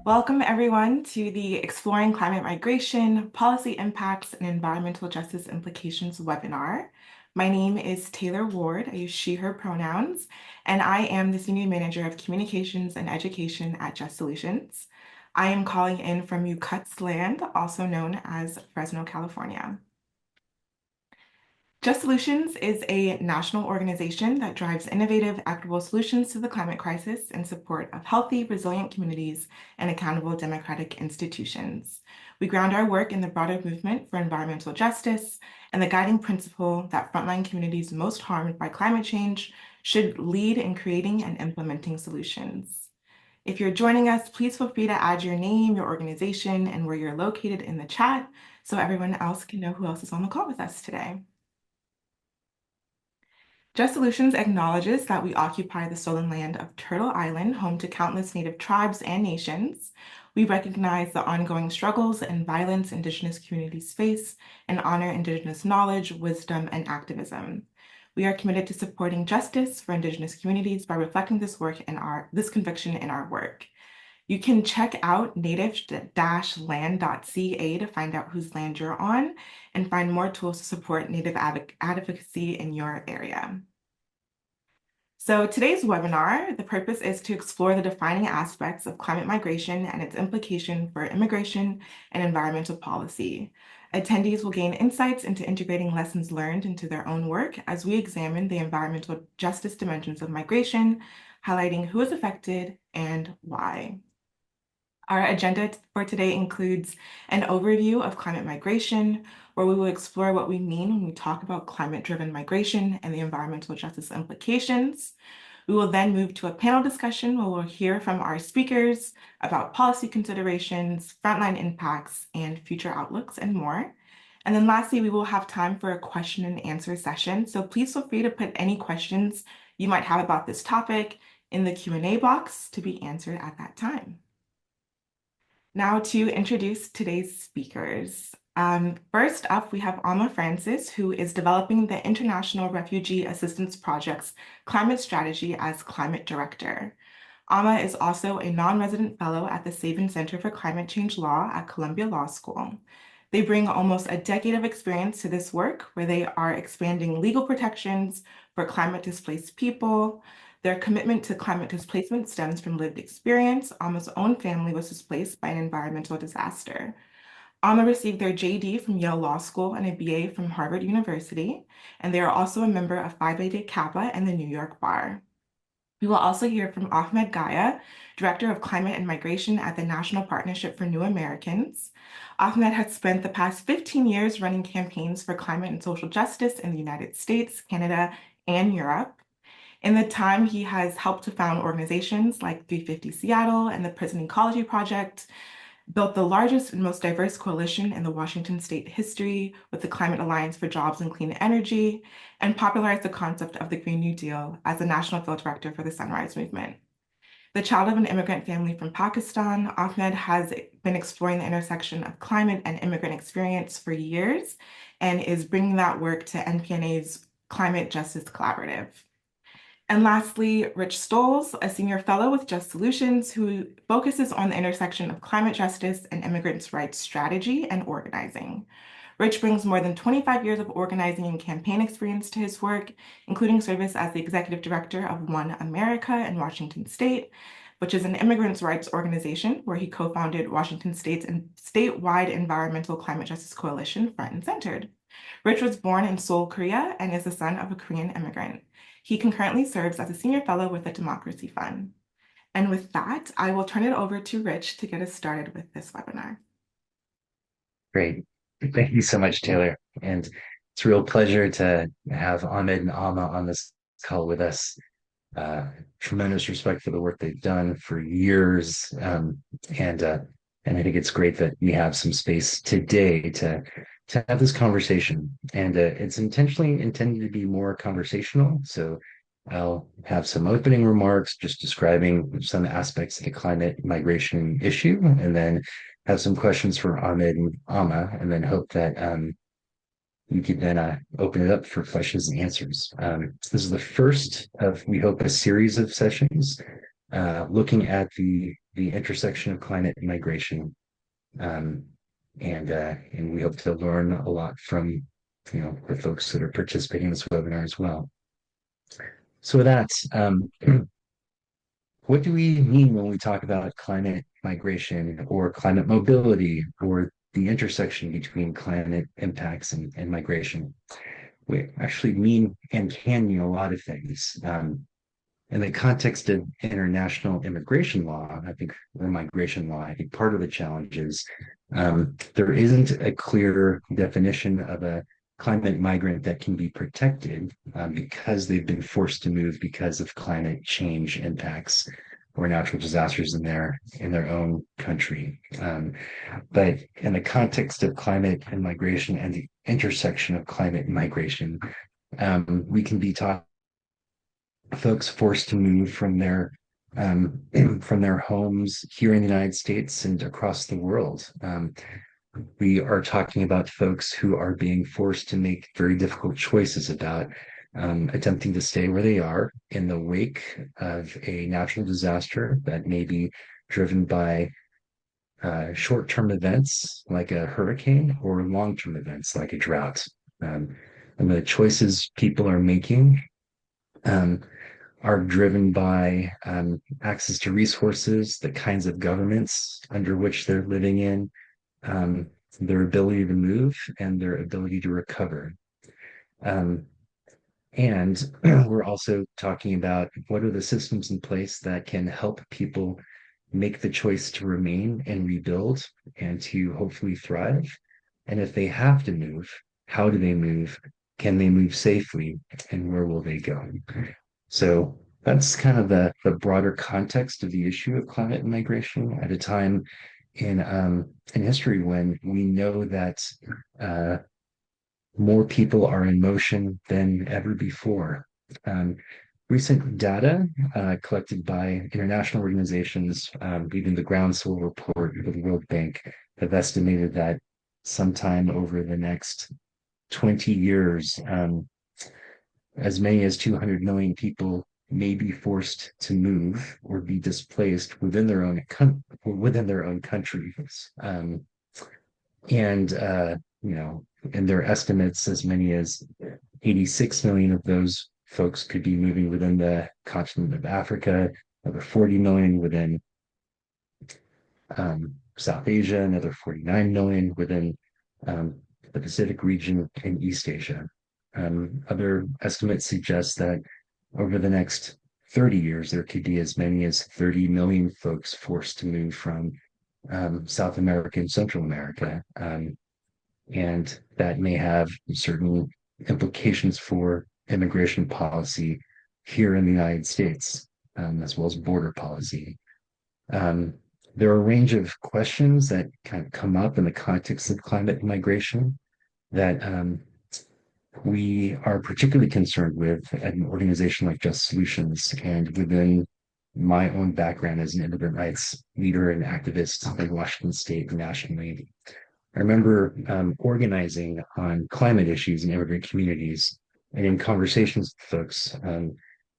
Welcome, everyone, to the Exploring Climate Migration, Policy Impacts, and Environmental Justice Implications webinar. My name is Taylor Ward. I use she, her pronouns, and I am the Senior Manager of Communications and Education at Just Solutions. I am calling in from Yucut's Land, also known as Fresno, California. Just Solutions is a national organization that drives innovative, equitable solutions to the climate crisis in support of healthy, resilient communities and accountable democratic institutions. We ground our work in the broader movement for environmental justice and the guiding principle that frontline communities most harmed by climate change should lead in creating and implementing solutions. If you're joining us, please feel free to add your name, your organization, and where you're located in the chat so everyone else can know who else is on the call with us today. Just Solutions acknowledges that we occupy the stolen land of Turtle Island, home to countless Native tribes and nations. We recognize the ongoing struggles and violence Indigenous communities face and honor Indigenous knowledge, wisdom, and activism. We are committed to supporting justice for Indigenous communities by reflecting this conviction in our work. You can check out native-land.ca to find out whose land you're on and find more tools to support Native advocacy in your area. So today's webinar, the purpose is to explore the defining aspects of climate migration and its implication for immigration and environmental policy. Attendees will gain insights into integrating lessons learned into their own work as we examine the environmental justice dimensions of migration, highlighting who is affected and why. Our agenda for today includes an overview of climate migration, where we will explore what we mean when we talk about climate-driven migration and the environmental justice implications. We will then move to a panel discussion where we'll hear from our speakers about policy considerations, frontline impacts, and future outlooks, and more. And then lastly, we will have time for a question and answer session. So please feel free to put any questions you might have about this topic in the Q&A box to be answered at that time. Now to introduce today's speakers. First up, we have Alma Francis, who is developing the International Refugee Assistance Project's climate strategy as climate director. Alma is also a non-resident fellow at the Sabin Center for Climate Change Law at Columbia Law School. They bring almost a decade of experience to this work, where they are expanding legal protections for climate-displaced people. Their commitment to climate displacement stems from lived experience. Alma's own family was displaced by an environmental disaster. Alma received their JD from Yale Law School and a BA from Harvard University, and they are also a member of Phi Beta Kappa and the New York Bar. We will also hear from Ahmed Gaya, Director of Climate and Migration at the National Partnership for New Americans. Ahmed has spent the past 15 years running campaigns for climate and social justice in the United States, Canada, and Europe. In the time, he has helped to found organizations like 350 Seattle and the Prison Ecology Project, built the largest and most diverse coalition in the Washington state history with the Climate Alliance for Jobs and Clean Energy, and popularized the concept of the Green New Deal as the national field director for the Sunrise Movement. The child of an immigrant family from Pakistan, Ahmed has been exploring the intersection of climate and immigrant experience for years and is bringing that work to NPNA's Climate Justice Collaborative. And lastly, Rich Stoles, a senior fellow with Just Solutions, who focuses on the intersection of climate justice and immigrants' rights strategy and organizing. Rich brings more than 25 years of organizing and campaign experience to his work, including service as the executive director of One America in Washington State, which is an immigrants' rights organization where he co-founded Washington State's statewide environmental climate justice coalition, Front and Centered. Rich was born in Seoul, Korea, and is the son of a Korean immigrant. He concurrently serves as a senior fellow with the Democracy Fund. And with that, I will turn it over to Rich to get us started with this webinar. Great. Thank you so much, Taylor. And it's a real pleasure to have Ahmed and Alma on this call with us. Tremendous respect for the work they've done for years. And I think it's great that we have some space today to have this conversation. And it's intentionally intended to be more conversational. So I'll have some opening remarks just describing some aspects of the climate migration issue, and then have some questions for Ahmed and Alma, and then hope that we could then open it up for questions and answers. This is the first of, we hope, a series of sessions looking at the intersection of climate and migration. Um, and we hope to learn a lot from the folks that are participating in this webinar as well. So with that, what do we mean when we talk about climate migration or climate mobility or the intersection between climate impacts and migration? We actually mean and can mean a lot of things. In the context of international immigration law, I think, or migration law, I think part of the challenge is there isn't a clear definition of a climate migrant that can be protected because they've been forced to move because of climate change impacts or natural disasters in their own country. But in the context of climate and migration and the intersection of climate and migration, we can be talking folks forced to move um, from their homes here in the United States and across the world. We are talking about folks who are being forced to make very difficult choices about attempting to stay where they are in the wake of a natural disaster that may be driven by short-term events like a hurricane or long-term events like a drought. Um, and the choices people are making um, are driven by access to resources, the kinds of governments under which they're living in, um, their ability to move, and their ability to recover. Um, and we're also talking about what are the systems in place that can help people make the choice to remain and rebuild and to hopefully thrive. And if they have to move, how do they move? Can they move safely? And where will they go? So that's kind of the broader context of the issue of climate and migration at a time in history when we know that uh, more people are in motion than ever before. Um, Recent data collected by international organizations, even the Groundswell report of the World Bank, have estimated that sometime over the next 20 years, as many as 200 million people may be forced to move or be displaced within their own countries. And you know, in their estimates, as many as 86 million of those folks could be moving within the continent of Africa, another 40 million within South Asia, another 49 million within the Pacific region and East Asia. Other estimates suggest that over the next 30 years, there could be as many as 30 million folks forced to move from South America and Central America. And that may have certain implications for immigration policy here in the United States, as well as border policy. Um, there are a range of questions that kind of come up in the context of climate and migration that we are particularly concerned with at an organization like Just Solutions and within my own background as an immigrant rights leader and activist in Washington State and nationally. I remember organizing on climate issues in immigrant communities and in conversations with folks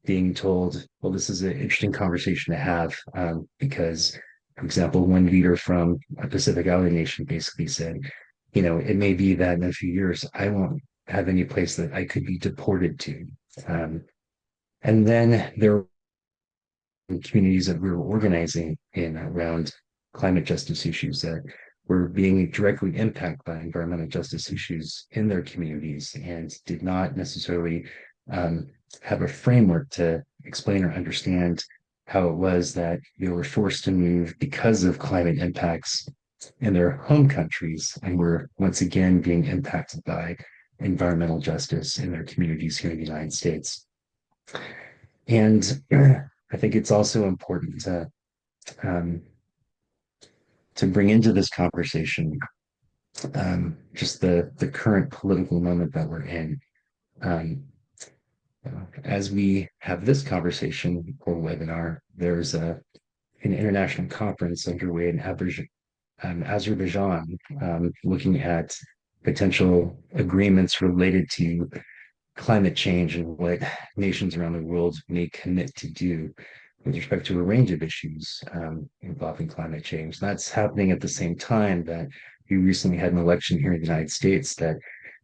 being told, well, this is an interesting conversation to have because, for example, one leader from a Pacific Island nation basically said, it may be that in a few years, I won't have any place that I could be deported to. And then there were communities that we were organizing in around climate justice issues that were being directly impacted by environmental justice issues in their communities and did not necessarily have a framework to explain or understand how it was that they were forced to move because of climate impacts in their home countries and were once again being impacted by environmental justice in their communities here in the United States. And I think it's also important um, to bring into this conversation just the current political moment that we're in. Um, as we have this conversation or webinar, there's an international conference underway in Azerbaijan looking at potential agreements related to climate change and what nations around the world may commit to do with respect to a range of issues involving climate change. That's happening at the same time that we recently had an election here in the United States that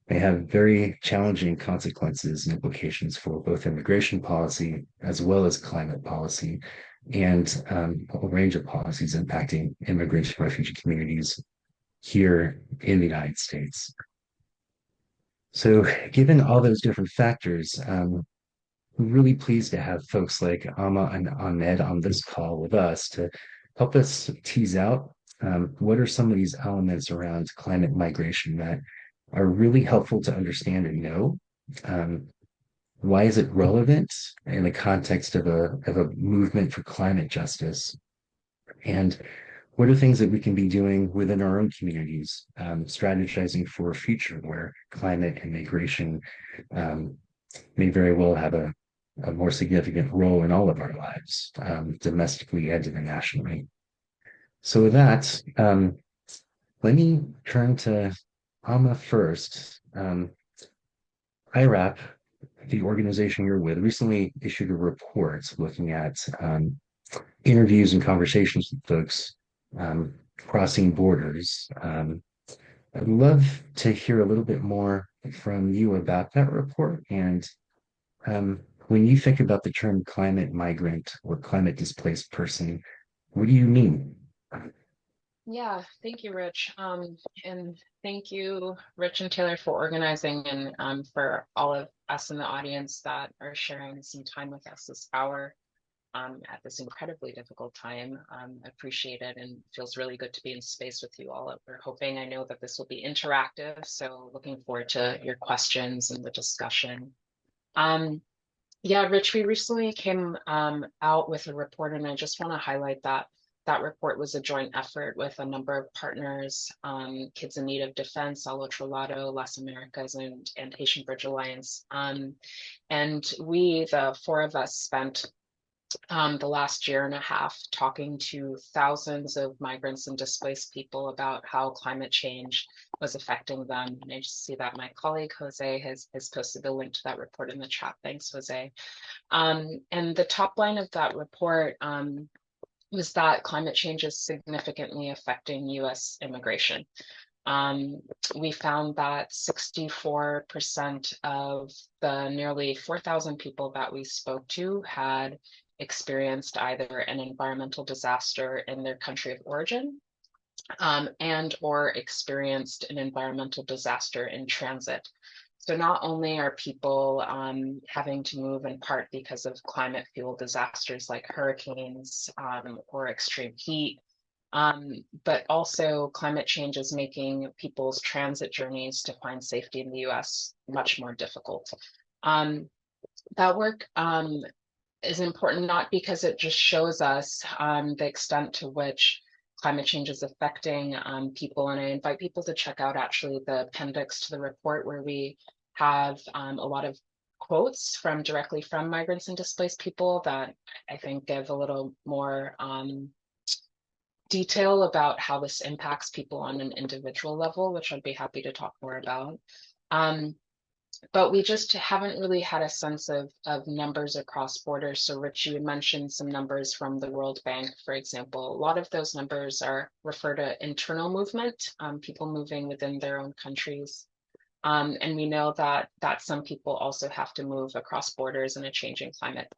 may have very challenging consequences and implications for both immigration policy as well as climate policy and a whole range of policies impacting immigrant and refugee communities here in the United States. So, given all those different factors, we're really pleased to have folks like Amma and Ahmed on this call with us to help us tease out what are some of these elements around climate migration that are really helpful to understand and know. Um, why is it relevant in the context of a movement for climate justice? And what are things that we can be doing within our own communities, strategizing for a future where climate and migration um, may very well have a more significant role in all of our lives, domestically and internationally. So with that, let me turn to Amma first. IRAP, the organization you're with, recently issued a report looking at interviews and conversations with folks crossing borders. I'd love to hear a little bit more from you about that report. And when you think about the term climate migrant or climate displaced person, what do you mean? Yeah, thank you, Rich. And thank you, Rich and Taylor, for organizing and for all of us in the audience that are sharing some time with us this hour at this incredibly difficult time. Appreciate it and feels really good to be in space with you all. We're hoping, I know that this will be interactive, so looking forward to your questions and the discussion. Yeah, Rich, we recently came out with a report, and I just want to highlight that that report was a joint effort with a number of partners, Kids in Need of Defense, Al Otro Lado, Las Americas, and Haitian Bridge Alliance. And we, the four of us, spent the last year and a half talking to thousands of migrants and displaced people about how climate change was affecting them. And I just see that my colleague Jose has posted the link to that report in the chat. Thanks, Jose. And the top line of that report was that climate change is significantly affecting US immigration. We found that 64% of the nearly 4,000 people that we spoke to had experienced either an environmental disaster in their country of origin and or experienced an environmental disaster in transit. So not only are people having to move in part because of climate fuel disasters like hurricanes or extreme heat, but also climate change is making people's transit journeys to find safety in the US much more difficult. That work is important not because it just shows us the extent to which climate change is affecting people. And I invite people to check out actually the appendix to the report where we have a lot of quotes from directly from migrants and displaced people that I think give a little more detail about how this impacts people on an individual level, which I'd be happy to talk more about. But we just haven't really had a sense of numbers across borders. So Rich, you mentioned some numbers from the World Bank, for example. A lot of those numbers refer to internal movement, people moving within their own countries. And we know that some people also have to move across borders in a changing climate.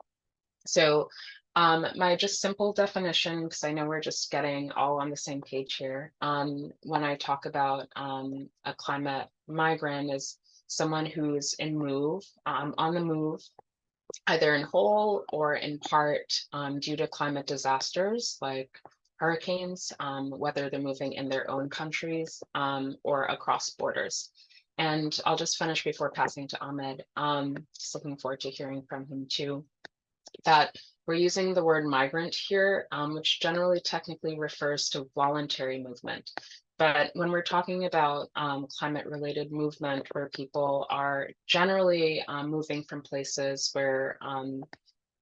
So my just simple definition, because I know we're just getting all on the same page here, when I talk about a climate migrant is someone who's on the move, either in whole or in part due to climate disasters like hurricanes, whether they're moving in their own countries or across borders. And I'll just finish before passing to Ahmed. Just looking forward to hearing from him too. That we're using the word migrant here, which generally technically refers to voluntary movement. But when we're talking about climate-related movement, where people are generally moving from places where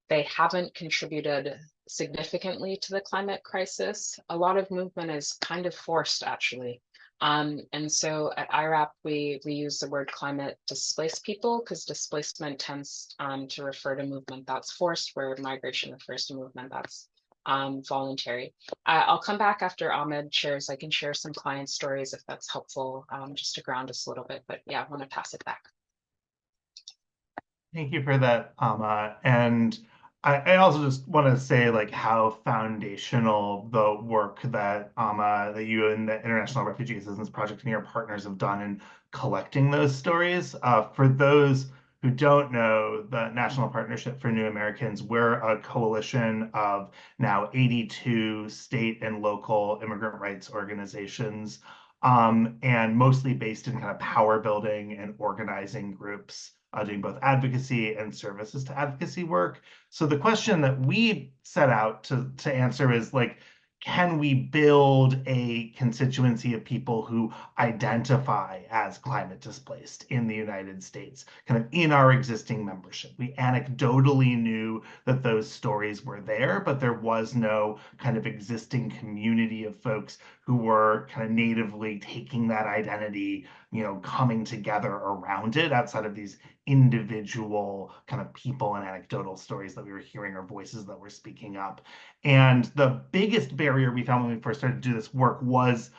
they haven't contributed significantly to the climate crisis, a lot of movement is kind of forced, actually. And so at IRAP, we use the word climate displaced people because displacement tends to refer to movement that's forced, where migration refers to movement that's voluntary. I'll come back after Ahmed shares. I can share some client stories if that's helpful, just to ground us a little bit. But yeah, I want to pass it back. Thank you for that, Amma. And I also just want to say like how foundational the work that Amma, that you and the International Refugee Assistance Project and your partners have done in collecting those stories. For those who don't know, the National Partnership for New Americans, we're a coalition of now 82 state and local immigrant rights organizations, and mostly based in kind of power building and organizing groups, doing both advocacy and services to advocacy work. So the question that we set out to answer is like, can we build a constituency of people who identify as climate displaced in the United States, kind of in our existing membership? We anecdotally knew that those stories were there, but there was no kind of existing community of folks who were kind of natively taking that identity, coming together around it outside of these individual kind of people and anecdotal stories that we were hearing or voices that were speaking up. And the biggest barrier we found when we first started to do this work was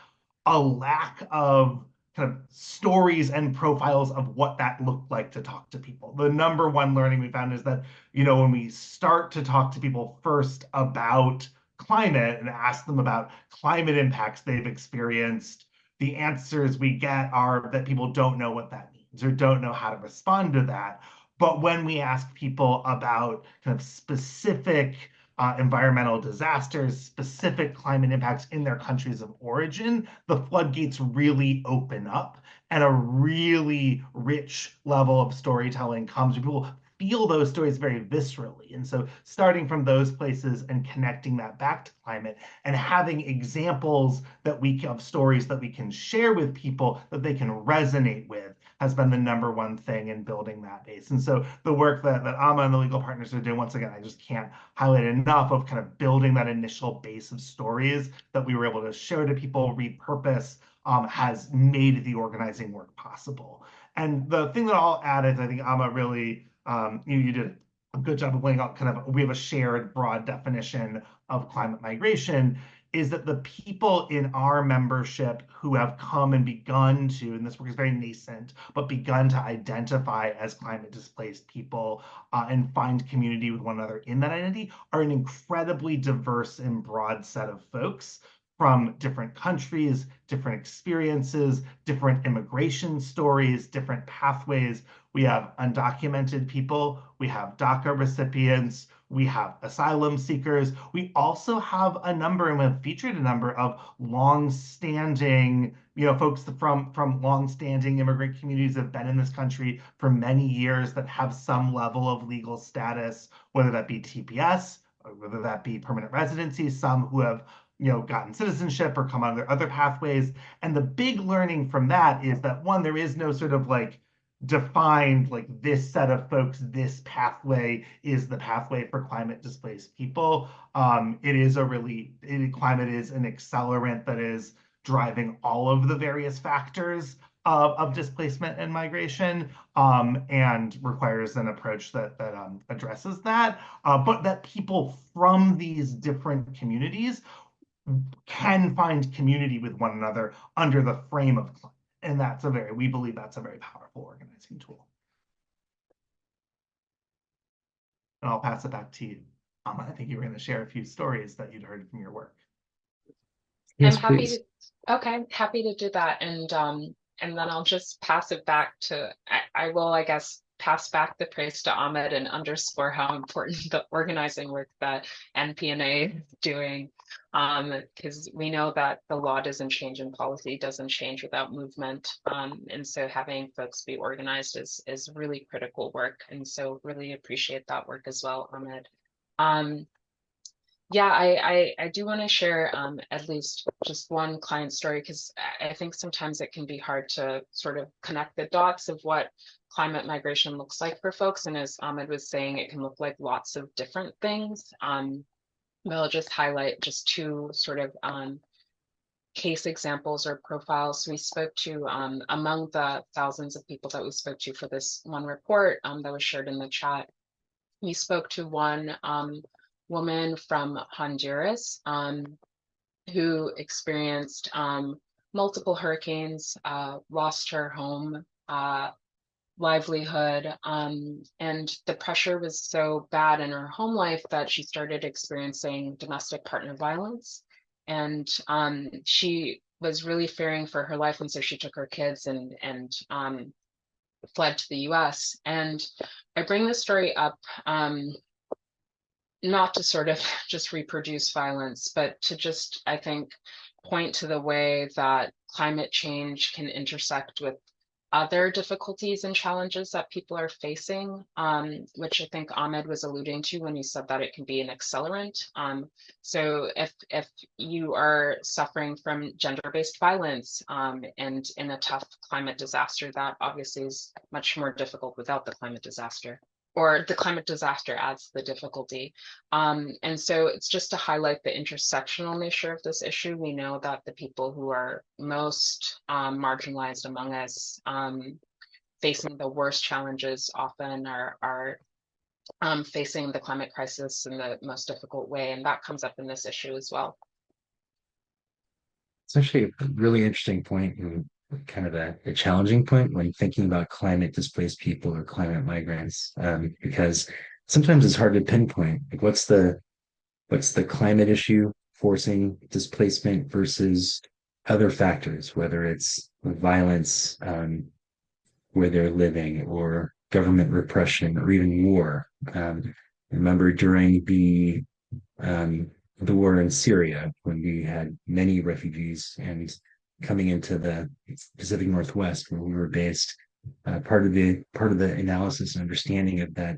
a lack of kind of stories and profiles of what that looked like to talk to people. The number one learning we found is that, when we start to talk to people first about climate and ask them about climate impacts they've experienced, the answers we get are that people don't know what that means or don't know how to respond to that. But when we ask people about kind of specific environmental disasters, specific climate impacts in their countries of origin, the floodgates really open up and a really rich level of storytelling comes. People feel those stories very viscerally. And so starting from those places and connecting that back to climate and having examples of stories that we can share with people that they can resonate with has been the number one thing in building that base. And so the work that Amma and the legal partners are doing, once again, I just can't highlight enough of kind of building that initial base of stories that we were able to show to people, repurpose, has made the organizing work possible. And the thing that I'll add is I think Amma really, you did a good job of laying out kind of, we have a shared broad definition of climate migration, is that the people in our membership who have come and begun to, and this work is very nascent, but begun to identify as climate displaced people and find community with one another in that identity are an incredibly diverse and broad set of folks from different countries, different experiences, different immigration stories, different pathways. We have undocumented people, we have DACA recipients, we have asylum seekers. We also have a number, and we've featured a number of long-standing, folks from long-standing immigrant communities that have been in this country for many years that have some level of legal status, whether that be TPS, or whether that be permanent residency, some who have gotten citizenship or come on their other pathways. And the big learning from that is that one, there is no sort of like defined like this set of folks, this pathway is the pathway for climate displaced people. Climate is an accelerant that is driving all of the various factors of displacement and migration, and requires an approach that addresses that. But that people from these different communities can find community with one another under the frame of climate. And we believe that's a very powerful organizing tool. And I'll pass it back to you. I think you were going to share a few stories that you'd heard from your work. Yes, I'm happy please. happy to do that. And then I'll just pass it back to, I will, I guess, pass back the praise to Ahmed and underscore how important the organizing work that NPNA is doing. Because we know that the law doesn't change and policy doesn't change without movement. And so having folks be organized is really critical work. And so really appreciate that work as well, Ahmed. Yeah, I do want to share at least just one client story, because I think sometimes it can be hard to sort of connect the dots of what climate migration looks like for folks. And as Ahmed was saying, it can look like lots of different things. But I'll just highlight just two sort of case examples or profiles. We spoke to, among the thousands of people that we spoke to for this one report that was shared in the chat, we spoke to one woman from Honduras who experienced multiple hurricanes, lost her home, livelihood, and the pressure was so bad in her home life that she started experiencing domestic partner violence. And she was really fearing for her life, and so she took her kids and fled to the US. And I bring this story up not to sort of just reproduce violence, but to just, I think, point to the way that climate change can intersect with other difficulties and challenges that people are facing, which I think Ahmed was alluding to when he said that it can be an accelerant. So if you are suffering from gender-based violence and in a tough climate disaster, that obviously is much more difficult without the climate disaster, or the climate disaster adds the difficulty. And so it's just to highlight the intersectional nature of this issue. We know that the people who are most marginalized among us, facing the worst challenges often are facing the climate crisis in the most difficult way. And that comes up in this issue as well. It's actually a really interesting point and kind of a challenging point when thinking about climate displaced people or climate migrants, because sometimes it's hard to pinpoint like what's the climate issue forcing displacement versus other factors, whether it's violence where they're living or government repression or even war. Remember during the war in Syria, when we had many refugees and coming into the Pacific Northwest where we were based, part of the analysis and understanding of that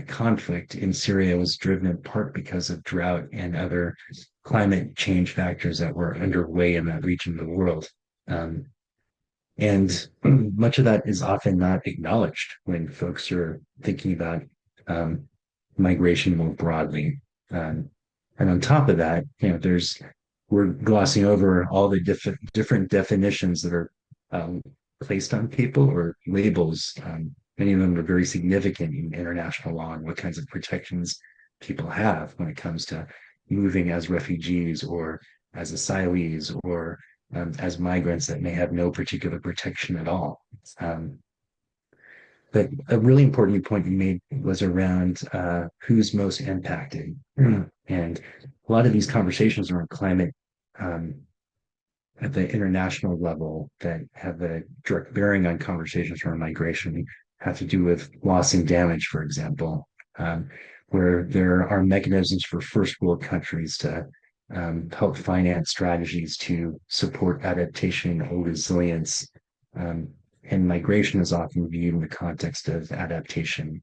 conflict in Syria was driven in part because of drought and other climate change factors that were underway in that region of the world. And much of that is often not acknowledged when folks are thinking about migration more broadly. And on top of that, we're glossing over all the different definitions that are placed on people or labels. Many of them are very significant in international law and what kinds of protections people have when it comes to moving as refugees or as asylees or as migrants that may have no particular protection at all. But a really important point you made was around who's most impacted. And a lot of these conversations around climate at the international level that have a direct bearing on conversations around migration have to do with loss and damage, for example, where there are mechanisms for first world countries to help finance strategies to support adaptation or resilience. And migration is often viewed in the context of adaptation.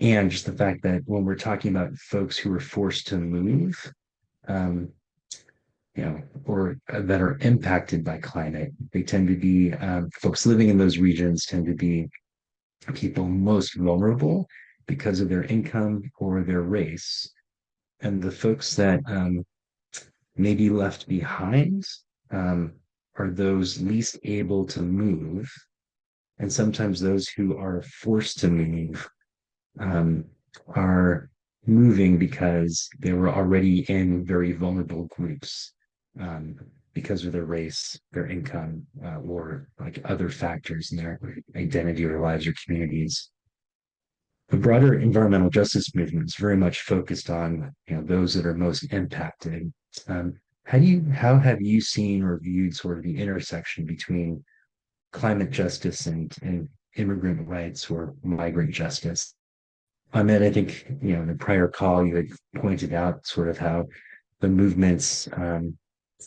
And just the fact that when we're talking about folks who are forced to move, or that are impacted by climate, they tend to be folks living in those regions tend to be people most vulnerable because of their income or their race. And the folks that may be left behind are those least able to move. And sometimes those who are forced to move are moving because they were already in very vulnerable groups because of their race, their income, or like other factors in their identity or lives or communities. The broader environmental justice movement is very much focused on those that are most impacted. How have you seen or viewed sort of the intersection between climate justice and immigrant rights or migrant justice? Ahmed, I think in the prior call you had pointed out sort of how the movements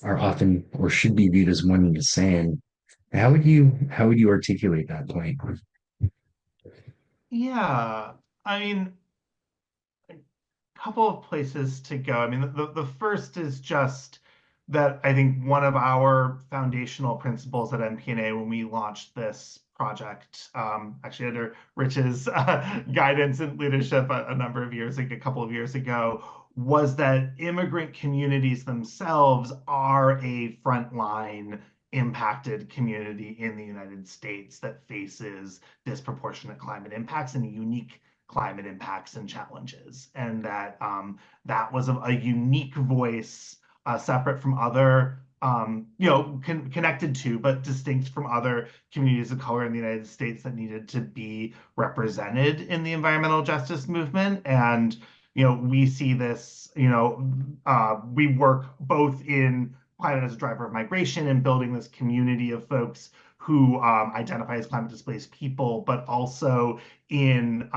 are often or should be viewed as one and the same. How would you articulate that point? Yeah, I mean, a couple of places to go. I mean, the first is just that I think one of our foundational principles at NPNA when we launched this project, actually under Rich's guidance and leadership a number of years ago, a couple of years ago, was that immigrant communities themselves are a frontline impacted community in the United States that faces disproportionate climate impacts and unique climate impacts and challenges, and that that was a unique voice, separate from other, connected to, but distinct from other communities of color in the United States that needed to be represented in the environmental justice movement. And, we see this, we work both in climate as a driver of migration and building this community of folks who identify as climate displaced people, but also in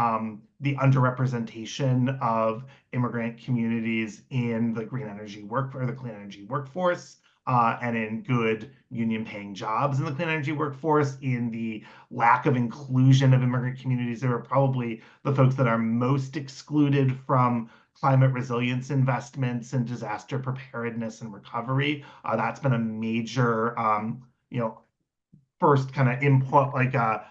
the underrepresentation of immigrant communities in the green energy work or the clean energy workforce, and in good union paying jobs in the clean energy workforce, in the lack of inclusion of immigrant communities that are probably the folks that are most excluded from climate resilience investments and disaster preparedness and recovery. That's been a major, first kind of input, like a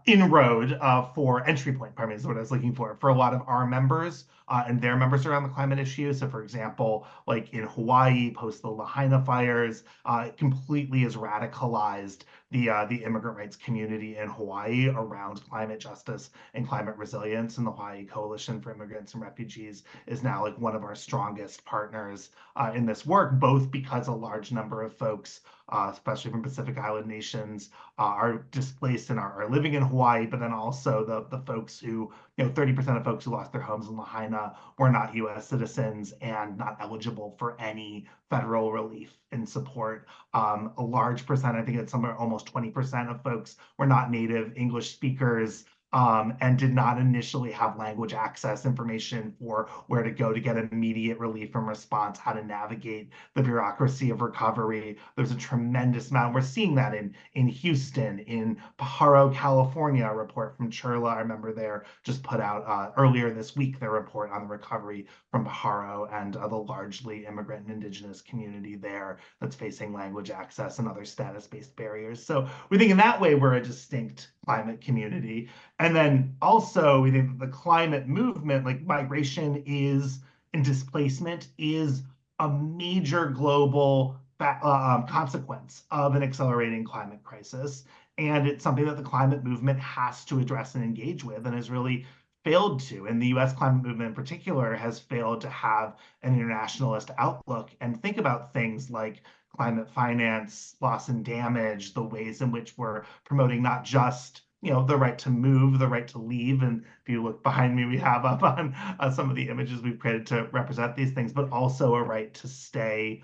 inroad for entry point, pardon me, is what I was looking for a lot of our members and their members around the climate issue. So, for example, like in Hawaii, post the Lahaina fires, it completely has radicalized the immigrant rights community in Hawaii around climate justice and climate resilience. And the Hawaii Coalition for Immigrants and Refugees is now like one of our strongest partners in this work, both because a large number of folks, especially from Pacific Island nations, are displaced and are living in Hawaii, but then also the folks who, 30% of folks who lost their homes in Lahaina were not US citizens and not eligible for any federal relief and support. A large percent, I think it's somewhere almost 20% of folks were not native English speakers, and did not initially have language access information for where to go to get immediate relief and response, how to navigate the bureaucracy of recovery. There's a tremendous amount. We're seeing that in Houston, in Pajaro, California. A report from Churla, I remember there, just put out earlier this week their report on the recovery from Pajaro and the largely immigrant and indigenous community there that's facing language access and other status-based barriers. So we think in that way we're a distinct climate community. And then also we think that the climate movement, like migration is, and displacement is a major global consequence of an accelerating climate crisis. And it's something that the climate movement has to address and engage with, and has really failed to. And the US climate movement in particular has failed to have an internationalist outlook and think about things like climate finance, loss and damage, the ways in which we're promoting not just the right to move, the right to leave. And if you look behind me, we have up on some of the images we've created to represent these things, but also a right to stay,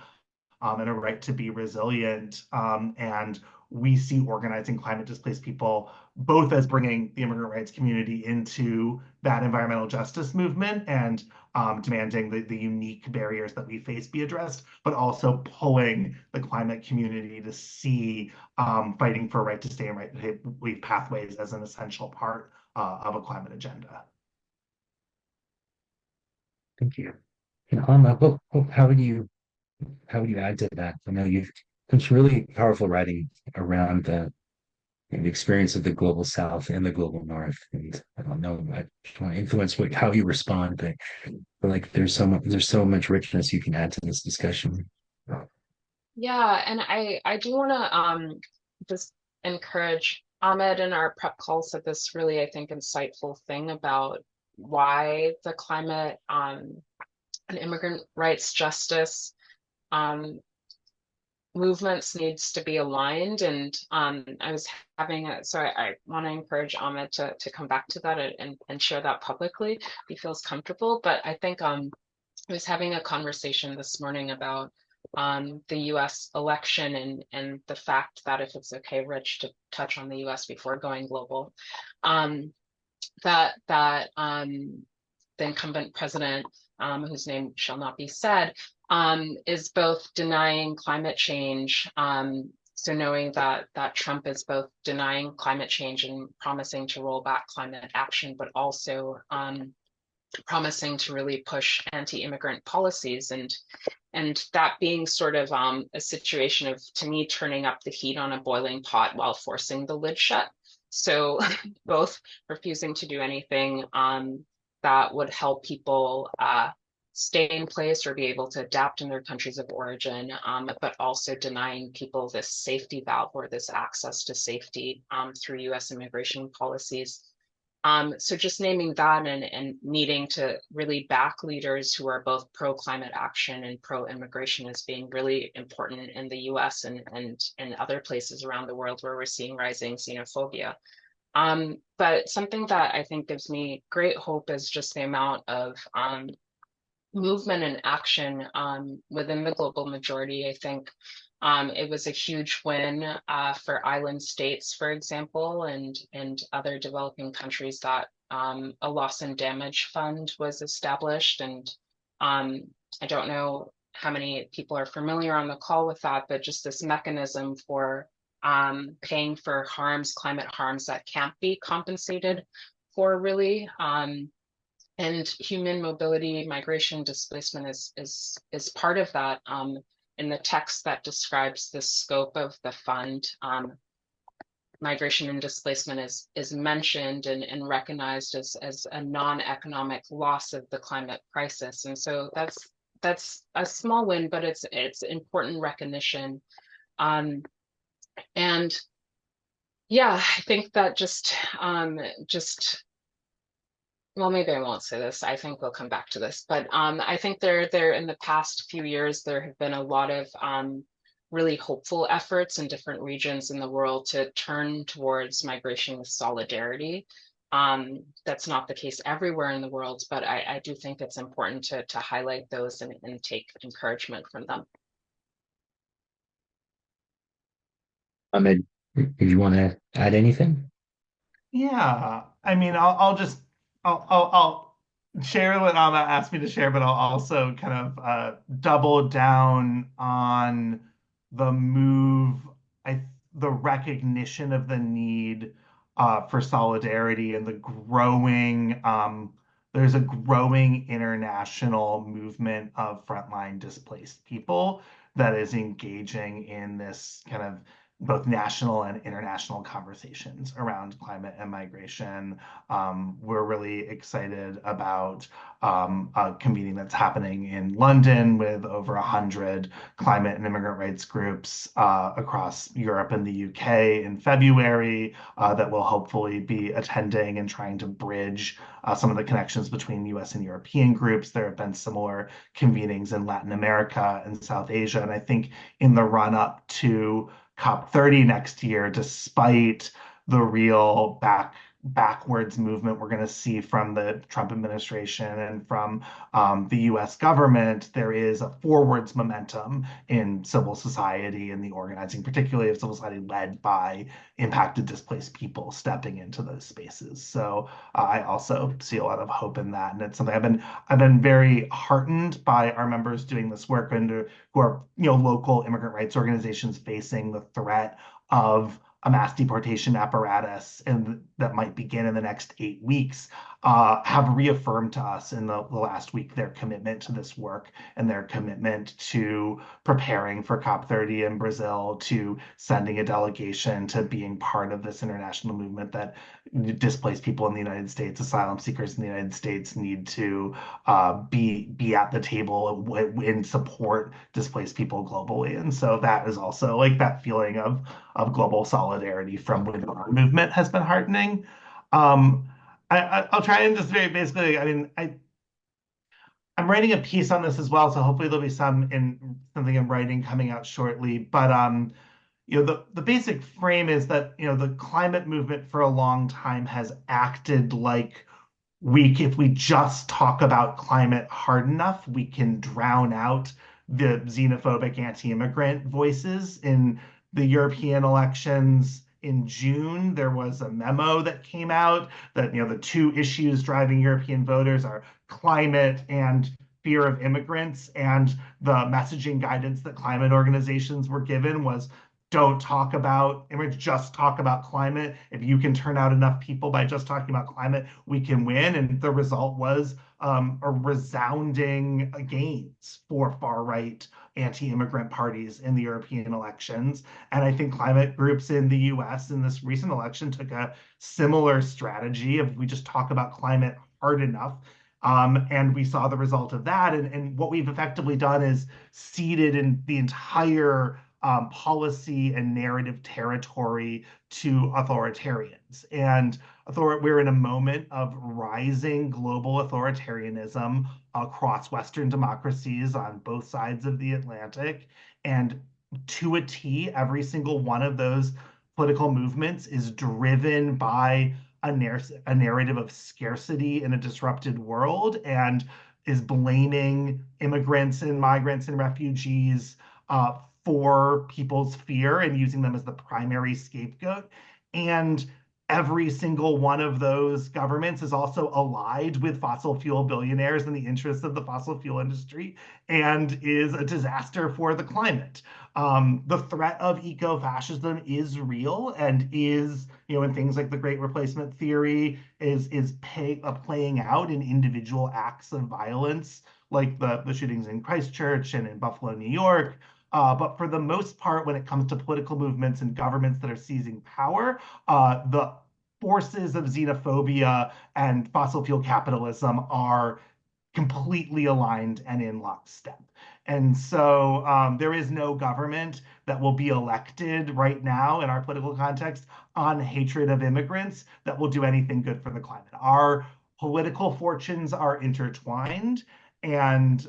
and a right to be resilient. And we see organizing climate displaced people both as bringing the immigrant rights community into that environmental justice movement and demanding the unique barriers that we face be addressed, but also pulling the climate community to see fighting for a right to stay and right to leave pathways as an essential part of a climate agenda. Thank you. And how would you add to that? I know you've done some really powerful writing around the experience of the global South and the global North, and I don't know, I just want to influence how you respond, but like there's so much richness you can add to this discussion. Yeah, and I do want to just encourage Ahmed. In our prep call said this really, I think, insightful thing about why the climate and immigrant rights justice movements needs to be aligned. And I was having so I want to encourage Ahmed to come back to that and share that publicly if he feels comfortable. But I think I was having a conversation this morning about the US election and the fact that, if it's okay, Rich, to touch on the US before going global, that the incumbent president, whose name shall not be said, is both denying climate change. So knowing that Trump is both denying climate change and promising to roll back climate action, but also promising to really push anti-immigrant policies, and that being sort of a situation of, to me, turning up the heat on a boiling pot while forcing the lid shut. So both refusing to do anything that would help people stay in place or be able to adapt in their countries of origin, but also denying people this safety valve or this access to safety through US immigration policies. So just naming that and needing to really back leaders who are both pro-climate action and pro-immigration as being really important in the US and other places around the world where we're seeing rising xenophobia. But something that I think gives me great hope is just the amount of movement and action within the global majority. I think it was a huge win for island states, for example, and other developing countries that a loss and damage fund was established. And I don't know how many people are familiar on the call with that, but just this mechanism for paying for harms, climate harms that can't be compensated for, really. And human mobility, migration, displacement is part of that. In the text that describes the scope of the fund, migration and displacement is mentioned and recognized as a non-economic loss of the climate crisis. And so that's a small win, but it's important recognition. And yeah, I think that just well, maybe I won't say this. I think we'll come back to this, but I think there in the past few years there have been a lot of really hopeful efforts in different regions in the world to turn towards migration with solidarity. That's not the case everywhere in the world, but I do think it's important to highlight those and take encouragement from them. Ahmed, if you want to add anything? Yeah, I mean, I'll share what Anna asked me to share, but I'll also kind of double down on the move, the recognition of the need for solidarity and the growing, there's a growing international movement of frontline displaced people that is engaging in this kind of both national and international conversations around climate and migration. We're really excited about a convening that's happening in London with over 100 climate and immigrant rights groups across Europe and the UK in February that will hopefully be attending and trying to bridge some of the connections between US and European groups. There have been similar convenings in Latin America and South Asia. And I think in the run up to COP30 next year, despite the real backwards movement we're going to see from the Trump administration and from the US government, there is a forwards momentum in civil society and the organizing, particularly of civil society led by impacted displaced people stepping into those spaces. So I also see a lot of hope in that. And it's something I've been very heartened by our members doing this work and who are, local immigrant rights organizations facing the threat of a mass deportation apparatus and that might begin in the next 8 weeks, have reaffirmed to us in the last week their commitment to this work and their commitment to preparing for COP30 in Brazil, to sending a delegation, to being part of this international movement that displaced people in the United States, asylum seekers in the United States need to be at the table and support displaced people globally. And so that is also like that feeling of global solidarity from within our movement has been heartening. I'll try and just very basically, I mean, I'm writing a piece on this as well, so hopefully there'll be something in writing coming out shortly. But the basic frame is that the climate movement for a long time has acted like if we just talk about climate hard enough, we can drown out the xenophobic anti-immigrant voices. In the European elections in June, there was a memo that came out that the two issues driving European voters are climate and fear of immigrants. And the messaging guidance that climate organizations were given was, don't talk about immigrants, just talk about climate. If you can turn out enough people by just talking about climate, we can win. And the result was a resounding gains for far-right anti-immigrant parties in the European elections. And I think climate groups in the US in this recent election took a similar strategy of we just talk about climate hard enough. And we saw the result of that. And what we've effectively done is ceded in the entire policy and narrative territory to authoritarians. And we're in a moment of rising global authoritarianism across Western democracies on both sides of the Atlantic. And to a T, every single one of those political movements is driven by a narrative of scarcity in a disrupted world and is blaming immigrants and migrants and refugees for people's fear and using them as the primary scapegoat. And every single one of those governments is also allied with fossil fuel billionaires in the interests of the fossil fuel industry and is a disaster for the climate. The threat of eco-fascism is real and is, in things like the Great Replacement Theory, is playing out in individual acts of violence, like the shootings in Christchurch and in Buffalo, New York. But for the most part, when it comes to political movements and governments that are seizing power, the forces of xenophobia and fossil fuel capitalism are completely aligned and in lockstep. And so there is no government that will be elected right now in our political context on hatred of immigrants that will do anything good for the climate. Our political fortunes are intertwined. And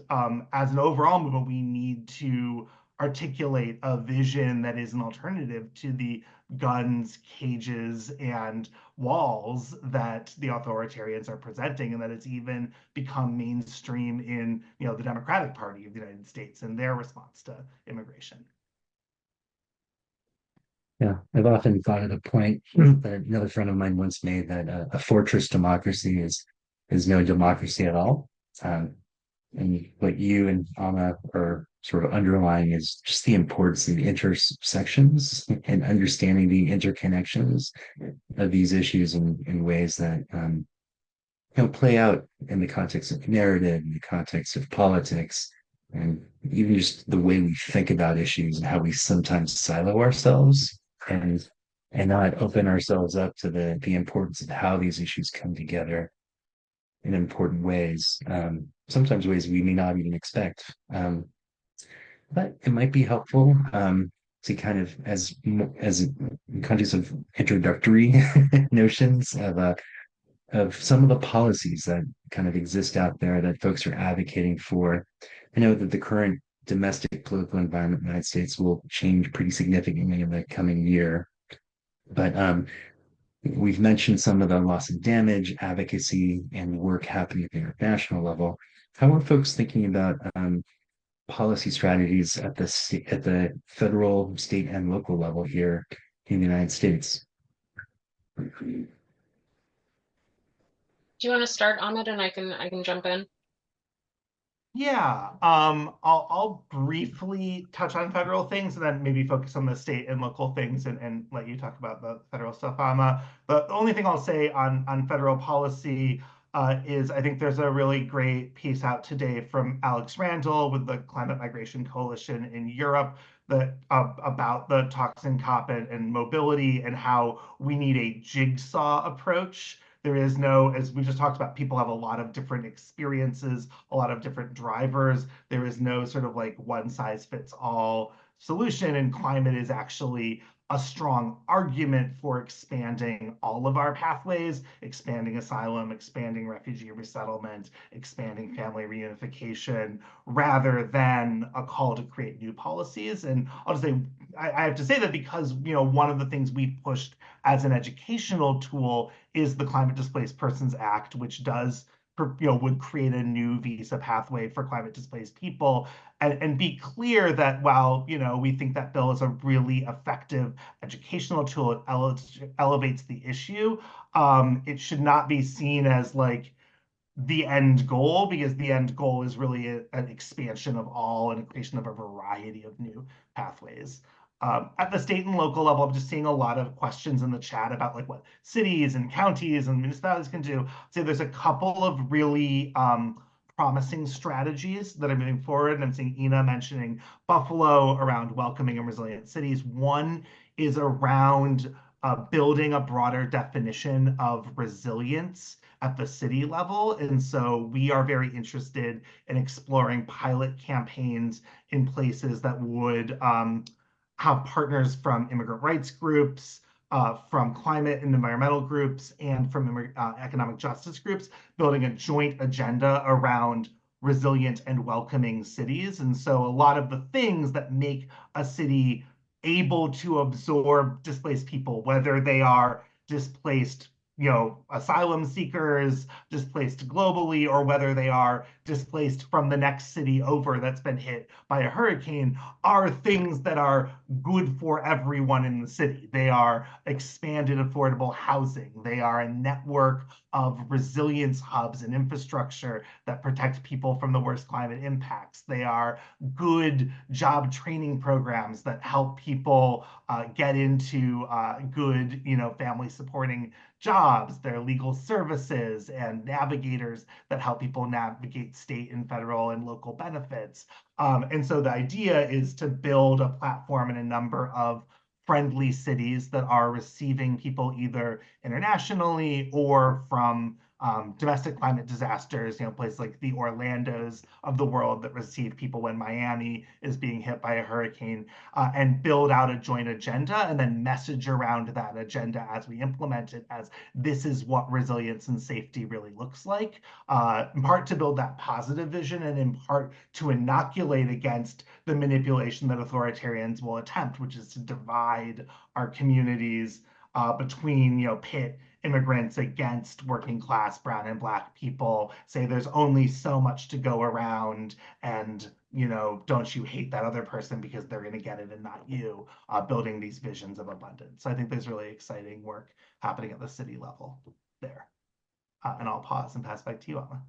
as an overall movement, we need to articulate a vision that is an alternative to the guns, cages, and walls that the authoritarians are presenting, and that it's even become mainstream in the Democratic Party of the United States and their response to immigration. Yeah, I've often thought of the point that another friend of mine once made that a fortress democracy is no democracy at all. And what you and Anna are sort of underlying is just the importance of the intersections and understanding the interconnections of these issues in ways that play out in the context of narrative, in the context of politics, and even just the way we think about issues and how we sometimes silo ourselves and not open ourselves up to the importance of how these issues come together in important ways, sometimes ways we may not even expect. But it might be helpful to kind of, as in context of introductory notions of some of the policies that kind of exist out there that folks are advocating for. I know that the current domestic political environment in the United States will change pretty significantly in the coming year, but we've mentioned some of the loss and damage, advocacy, and work happening at the international level. How are folks thinking about policy strategies at the federal, state, and local level here in the United States? Do you want to start, Ahmed, and I can jump in? Yeah, I'll briefly touch on federal things and then maybe focus on the state and local things and let you talk about the federal stuff. The only thing I'll say on federal policy is I think there's a really great piece out today from Alex Randall with the Climate Migration Coalition in Europe that about the toxin COP and mobility and how we need a jigsaw approach. There is no, as we just talked about, people have a lot of different experiences, a lot of different drivers. There is no sort of like one size fits all solution, and climate is actually a strong argument for expanding all of our pathways, expanding asylum, expanding refugee resettlement, expanding family reunification, rather than a call to create new policies. And I'll just say, I have to say that because, one of the things we pushed as an educational tool is the Climate Displaced Persons Act, which does would create a new visa pathway for climate displaced people, and be clear that while we think that bill is a really effective educational tool, it elevates the issue. It should not be seen as like the end goal, because the end goal is really an expansion of all and a creation of a variety of new pathways. At the state and local level, I'm just seeing a lot of questions in the chat about like what cities and counties and municipalities can do. So there's a couple of really promising strategies that are moving forward. And I'm seeing Ina mentioning Buffalo around welcoming and resilient cities. One is around building a broader definition of resilience at the city level. And so we are very interested in exploring pilot campaigns in places that would have partners from immigrant rights groups, from climate and environmental groups, and from economic justice groups, building a joint agenda around resilient and welcoming cities. And so a lot of the things that make a city able to absorb displaced people, whether they are displaced, asylum seekers, displaced globally, or whether they are displaced from the next city over that's been hit by a hurricane, are things that are good for everyone in the city. They are expanded affordable housing. They are a network of resilience hubs and infrastructure that protect people from the worst climate impacts. They are good job training programs that help people get into good, family supporting jobs. They're legal services and navigators that help people navigate state and federal and local benefits. And so the idea is to build a platform in a number of friendly cities that are receiving people either internationally or from domestic climate disasters, places like the Orlandos of the world that receive people when Miami is being hit by a hurricane, and build out a joint agenda and then message around that agenda as we implement it as this is what resilience and safety really looks like, in part to build that positive vision and in part to inoculate against the manipulation that authoritarians will attempt, which is to divide our communities between, pit immigrants against working class brown and black people, say there's only so much to go around, and don't you hate that other person because they're going to get it and not you, building these visions of abundance. So I think there's really exciting work happening at the city level there. And I'll pause and pass back to you, Amma.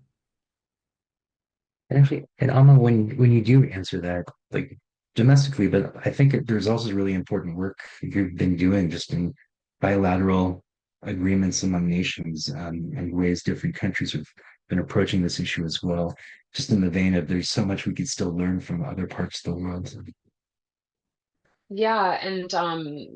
And actually, and Alma, when you do answer that, like domestically, but I think there's also really important work you've been doing just in bilateral agreements among nations, and ways different countries have been approaching this issue as well. Just in the vein of there's so much we could still learn from other parts of the world. Yeah, and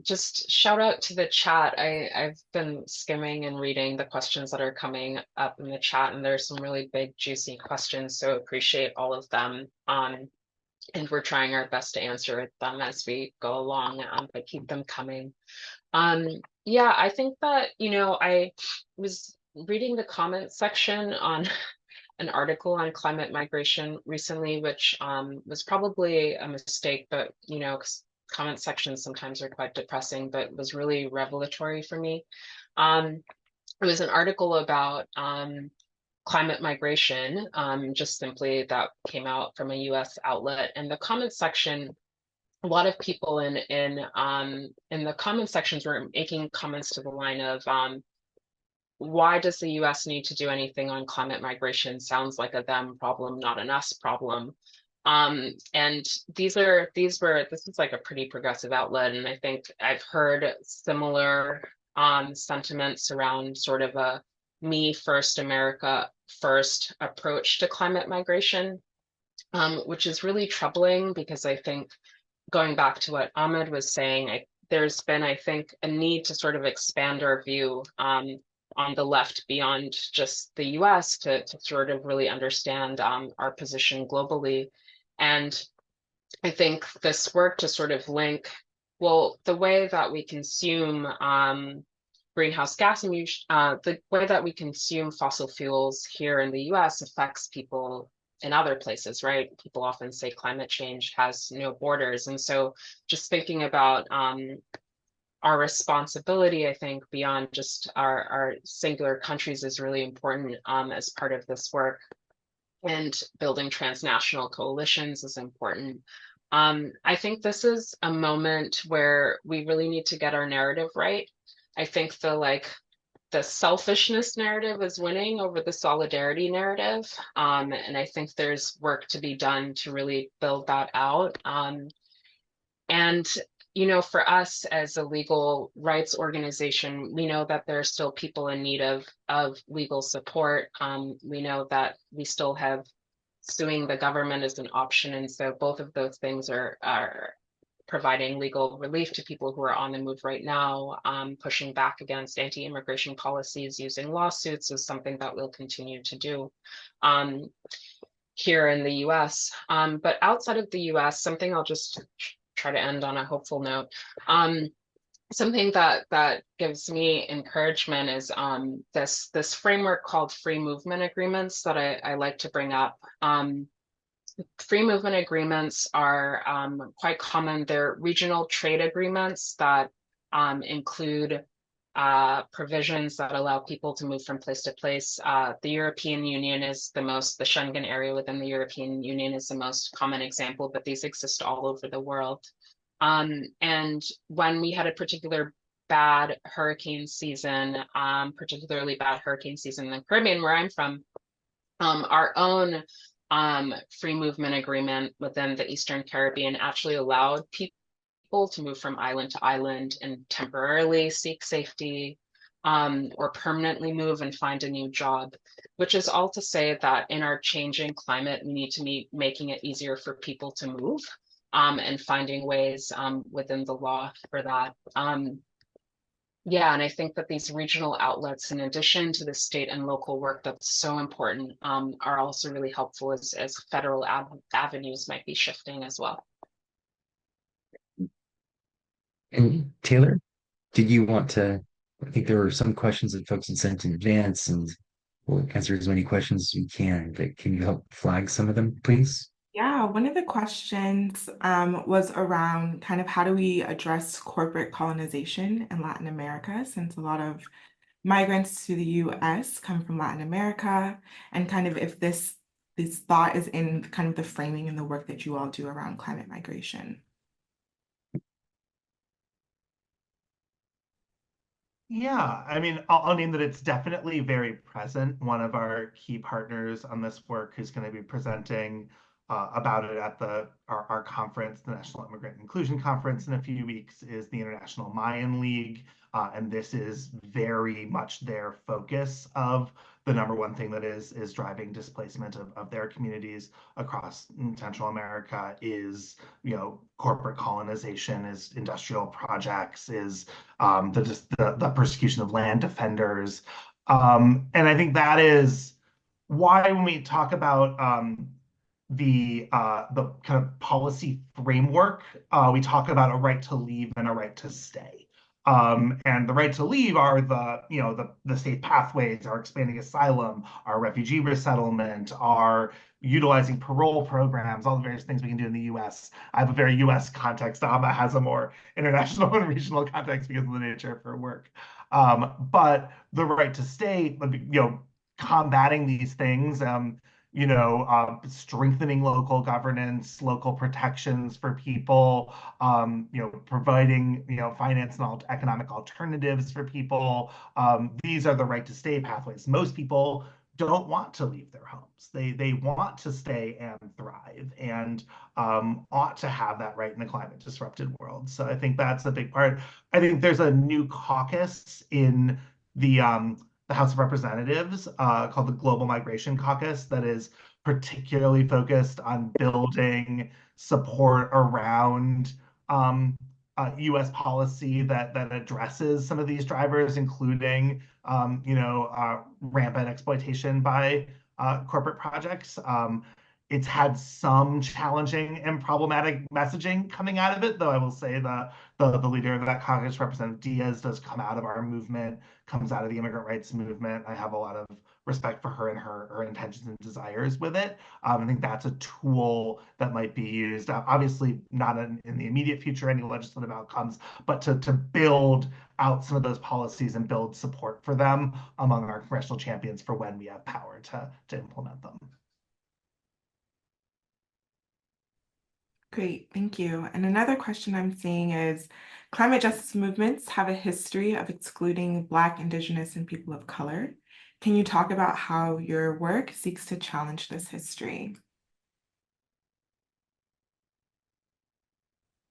just shout out to the chat. I've been skimming and reading the questions that are coming up in the chat, and there's some really big, juicy questions, so appreciate all of them. And we're trying our best to answer them as we go along, but keep them coming. Yeah, I think that, I was reading the comment section on an article on climate migration recently, which was probably a mistake, but 'cause comment sections sometimes are quite depressing, but was really revelatory for me. It was an article about climate migration, just simply that came out from a US outlet. And the comment section, a lot of people in the comment sections were making comments to the line of why does the US need to do anything on climate migration? Sounds like a them problem, not an us problem. And this is like a pretty progressive outlet, and I think I've heard similar sentiments around sort of a me first, America first approach to climate migration, which is really troubling because I think going back to what Ahmed was saying, there's been, I think, a need to sort of expand our view on the left beyond just the US to sort of really understand our position globally. And I think this work to sort of link, well, the way that we consume greenhouse gas emissions, the way that we consume fossil fuels here in the US affects people in other places, right? People often say climate change has no borders. And so just thinking about our responsibility, I think, beyond just our singular countries is really important as part of this work. And building transnational coalitions is important. I think this is a moment where we really need to get our narrative right. I think the selfishness narrative is winning over the solidarity narrative. And I think there's work to be done to really build that out. And you know, for us as a legal rights organization, we know that there are still people in need of legal support. We know that we still have suing the government as an option. And so both of those things are providing legal relief to people who are on the move right now. Pushing back against anti-immigration policies using lawsuits is something that we'll continue to do here in the US. But outside of the US, something I'll just try to end on a hopeful note. Something that gives me encouragement is this framework called free movement agreements that I like to bring up. Free movement agreements are quite common. They're regional trade agreements that include provisions that allow people to move from place to place. The European Union is the Schengen area within the European Union is the most common example, but these exist all over the world. And when we had a particular bad hurricane season, particularly bad hurricane season in the Caribbean, where I'm from, our own free movement agreement within the Eastern Caribbean actually allowed people to move from island to island and temporarily seek safety, or permanently move and find a new job, which is all to say that in our changing climate, we need to be making it easier for people to move, and finding ways within the law for that. Yeah, and I think that these regional outlets, in addition to the state and local work that's so important, are also really helpful as federal avenues might be shifting as well. And Taylor, did you want to? I think there were some questions that folks had sent in advance, and we'll answer as many questions as we can. But can you help flag some of them, please? Yeah, one of the questions was around kind of how do we address corporate colonization in Latin America, since a lot of migrants to the US come from Latin America, and kind of if this thought is in kind of the framing and the work that you all do around climate migration. Yeah, I mean, I'll name that it's definitely very present. One of our key partners on this work who's going to be presenting about it at our conference, the National Immigrant Inclusion Conference in a few weeks, is the International Mayan League. And this is very much their focus of the number one thing that is driving displacement of their communities across Central America is, corporate colonization, is industrial projects, is the persecution of land defenders. And I think that is why when we talk about the kind of policy framework, we talk about a right to leave and a right to stay. And the right to leave are the state pathways, our expanding asylum, our refugee resettlement, our utilizing parole programs, all the various things we can do in the US. I have a very US context. AMA has a more international and regional context because of the nature of her work. But the right to stay, combating these things, strengthening local governance, local protections for people, providing, finance and economic alternatives for people. These are the right to stay pathways. Most people don't want to leave their homes. They want to stay and thrive, and ought to have that right in a climate disrupted world. So I think that's a big part. I think there's a new caucus in the House of Representatives called the Global Migration Caucus that is particularly focused on building support around U.S. policy that addresses some of these drivers, including rampant exploitation by corporate projects. It's had some challenging and problematic messaging coming out of it, though I will say the leader of that caucus, Representative Diaz, does come out of our movement, comes out of the immigrant rights movement. I have a lot of respect for her and her intentions and desires with it. I think that's a tool that might be used, obviously not in the immediate future, any legislative outcomes, but to build out some of those policies and build support for them among our congressional champions for when we have power to implement them. Great, thank you. And another question I'm seeing is, climate justice movements have a history of excluding Black, Indigenous, and people of color. Can you talk about how your work seeks to challenge this history?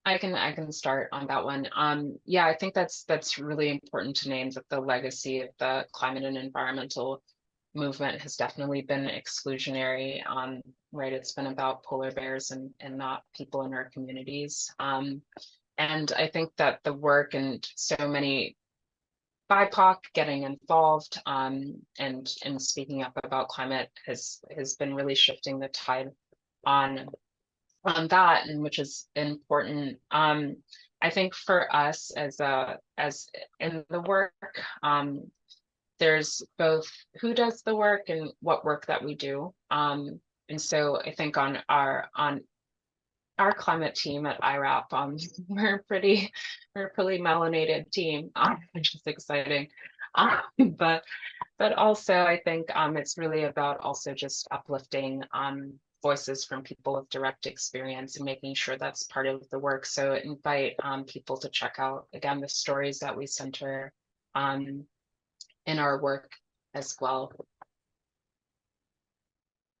I can start on that one. Yeah, I think that's really important to name that the legacy of the climate and environmental movement has definitely been exclusionary. Right, it's been about polar bears and not people in our communities. And I think that the work and so many BIPOC getting involved and speaking up about climate has been really shifting the tide on on that, and which is important. I think for us as in the work, there's both who does the work and what work that we do. And so I think on our climate team at IRAP, we're a pretty melanated team, which is exciting. But also I think it's really about also just uplifting voices from people with direct experience and making sure that's part of the work. So invite people to check out again the stories that we center in our work as well.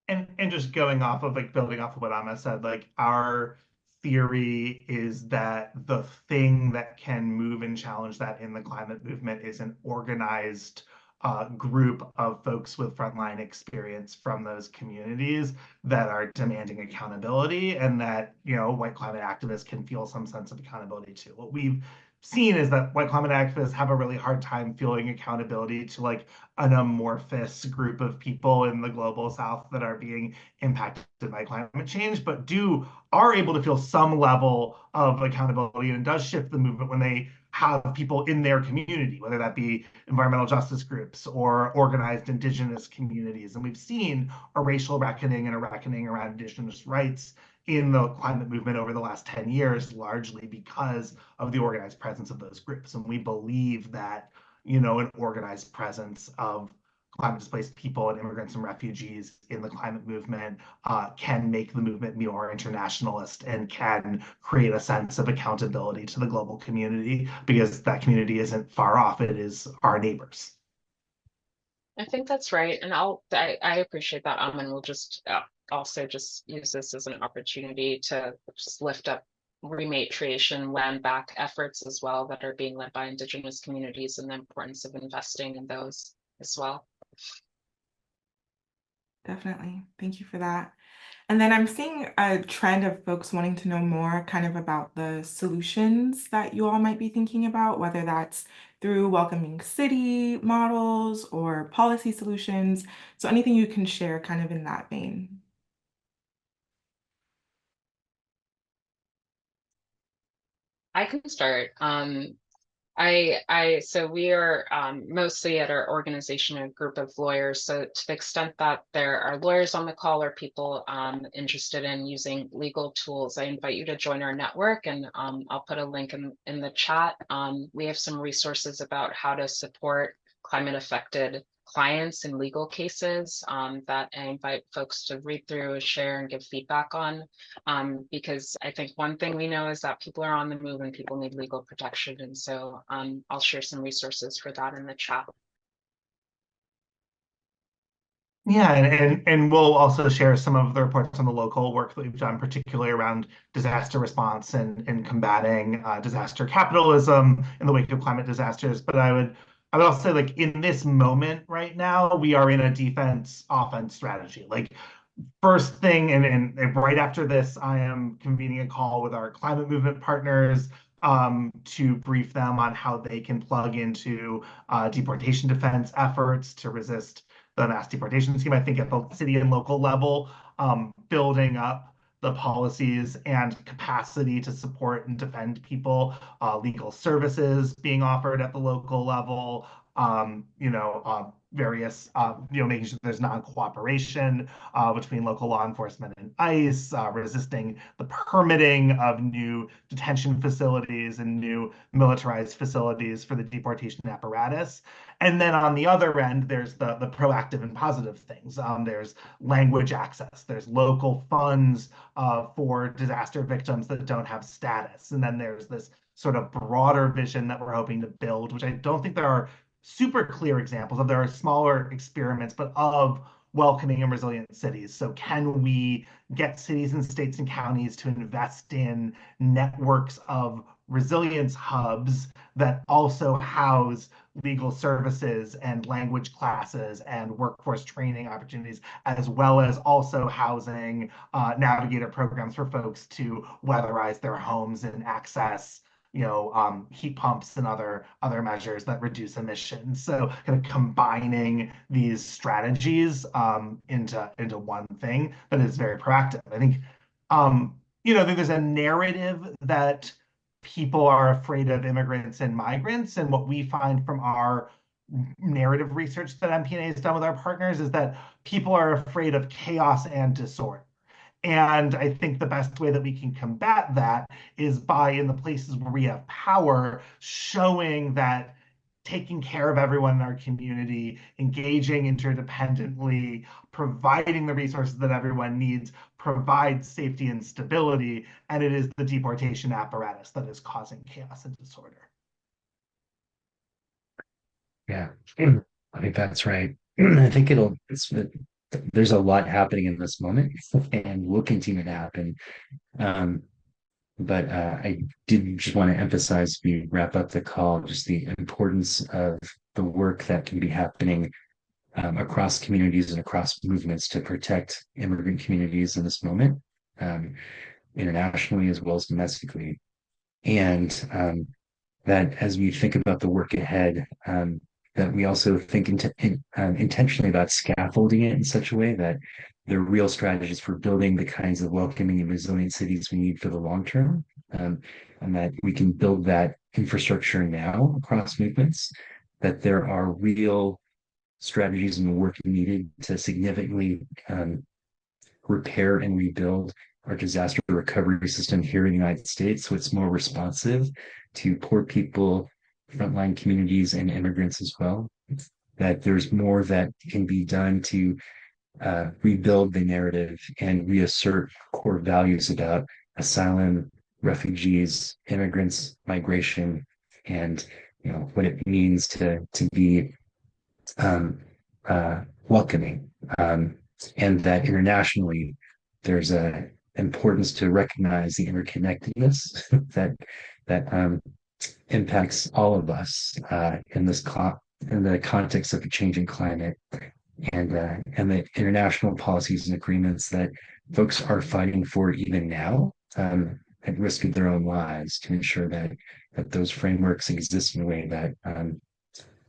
And just going off of like building off of what Amma said, like our theory is that the thing that can move and challenge that in the climate movement is an organized group of folks with frontline experience from those communities that are demanding accountability, and that, you know, white climate activists can feel some sense of accountability too. What we've seen is that white climate activists have a really hard time feeling accountability to like an amorphous group of people in the global south that are being impacted by climate change, but are able to feel some level of accountability, and it does shift the movement when they have people in their community, whether that be environmental justice groups or organized indigenous communities. And we've seen a racial reckoning and a reckoning around indigenous rights in the climate movement over the last 10 years, largely because of the organized presence of those groups. And we believe that, you know, an organized presence of climate displaced people and immigrants and refugees in the climate movement can make the movement more internationalist and can create a sense of accountability to the global community, because that community isn't far off, it is our neighbors. I think that's right, and I appreciate that, and we'll just also just use this as an opportunity to just lift up rematriation land back efforts as well that are being led by Indigenous communities, and the importance of investing in those as well. Definitely. Thank you for that. And then I'm seeing a trend of folks wanting to know more kind of about the solutions that you all might be thinking about, whether that's through welcoming city models or policy solutions. So anything you can share kind of in that vein. I can start. So we are mostly at our organization a group of lawyers. So to the extent that there are lawyers on the call or people interested in using legal tools, I invite you to join our network, and I'll put a link in the chat. We have some resources about how to support climate affected clients in legal cases that I invite folks to read through, share, and give feedback on. Because I think one thing we know is that people are on the move and people need legal protection. And so I'll share some resources for that in the chat. Yeah, and we'll also share some of the reports on the local work that we've done, particularly around disaster response and combating disaster capitalism in the wake of climate disasters. But I would also say, like, in this moment right now, we are in a defense offense strategy. Like, first thing, and right after this, I am convening a call with our climate movement partners to brief them on how they can plug into deportation defense efforts to resist the mass deportation scheme. I think at the city and local level, building up the policies and capacity to support and defend people, legal services being offered at the local level, various, making sure there's non-cooperation between local law enforcement and ICE, resisting the permitting of new detention facilities and new militarized facilities for the deportation apparatus. And then on the other end, there's the proactive and positive things. There's language access, there's local funds for disaster victims that don't have status. And then there's this sort of broader vision that we're hoping to build, which I don't think there are super clear examples of. There are smaller experiments, but of welcoming and resilient cities. So can we get cities and states and counties to invest in networks of resilience hubs that also house legal services and language classes and workforce training opportunities, as well as also housing navigator programs for folks to weatherize their homes and access heat pumps and other measures that reduce emissions. So kind of combining these strategies into one thing that is very proactive. I think there's a narrative that people are afraid of immigrants and migrants, and what we find from our narrative research that MPNA has done with our partners is that people are afraid of chaos and disorder. And I think the best way that we can combat that is by, in the places where we have power, showing that taking care of everyone in our community, engaging interdependently, providing the resources that everyone needs, provides safety and stability. And it is the deportation apparatus that is causing chaos and disorder. Yeah, I think that's right. I think there's a lot happening in this moment and will continue to happen. Um, but I did just want to emphasize, as we wrap up the call, just the importance of the work that can be happening across communities and across movements to protect immigrant communities in this moment, um, internationally as well as domestically. And that as we think about the work ahead, that we also think intentionally about scaffolding it in such a way that the real strategies for building the kinds of welcoming and resilient cities we need for the long term, and that we can build that infrastructure now across movements, that there are real strategies and work needed to significantly repair and rebuild our disaster recovery system here in the United States so it's more responsive to poor people, frontline communities, and immigrants as well. That there's more that can be done to rebuild the narrative and reassert core values about asylum, refugees, immigrants, migration, and what it means to be welcoming. And that internationally, there's a importance to recognize the interconnectedness that impacts all of us in the context of a changing climate and the international policies and agreements that folks are fighting for even now at risk of their own lives to ensure that those frameworks exist in a way that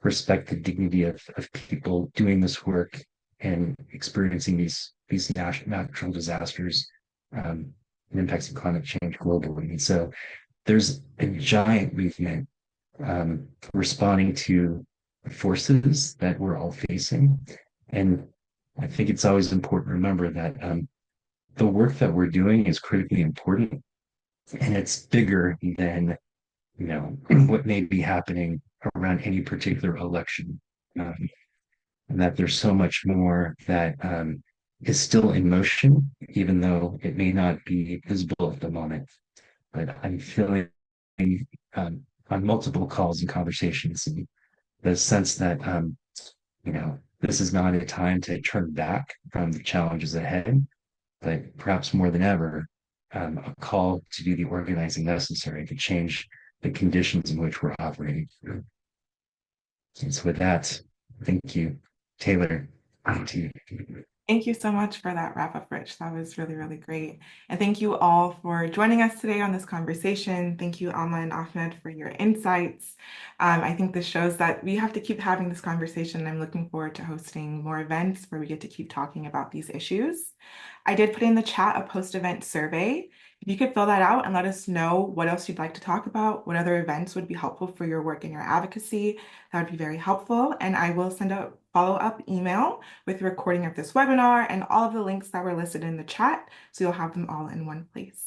respect the dignity of people doing this work and experiencing these natural disasters and impacts of climate change globally. And so there's a giant movement responding to forces that we're all facing. And I think it's always important to remember that the work that we're doing is critically important and it's bigger than what may be happening around any particular election. And that there's so much more that is still in motion, even though it may not be visible at the moment. But I'm feeling on multiple calls and conversations and the sense that this is not a time to turn back from the challenges ahead, but perhaps more than ever, a call to do the organizing necessary to change the conditions in which we're operating. And so with that, thank you, Taylor. To you. Thank you so much for that wrap up, Rich. That was really, really great. And thank you all for joining us today on this conversation. Thank you, Alma and Ahmed, for your insights. I think this shows that we have to keep having this conversation. I'm looking forward to hosting more events where we get to keep talking about these issues. I did put in the chat a post-event survey. If you could fill that out and let us know what else you'd like to talk about, what other events would be helpful for your work and your advocacy, that would be very helpful. And I will send a follow-up email with the recording of this webinar and all of the links that were listed in the chat, so you'll have them all in one place.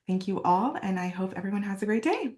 Thank you all, and I hope everyone has a great day.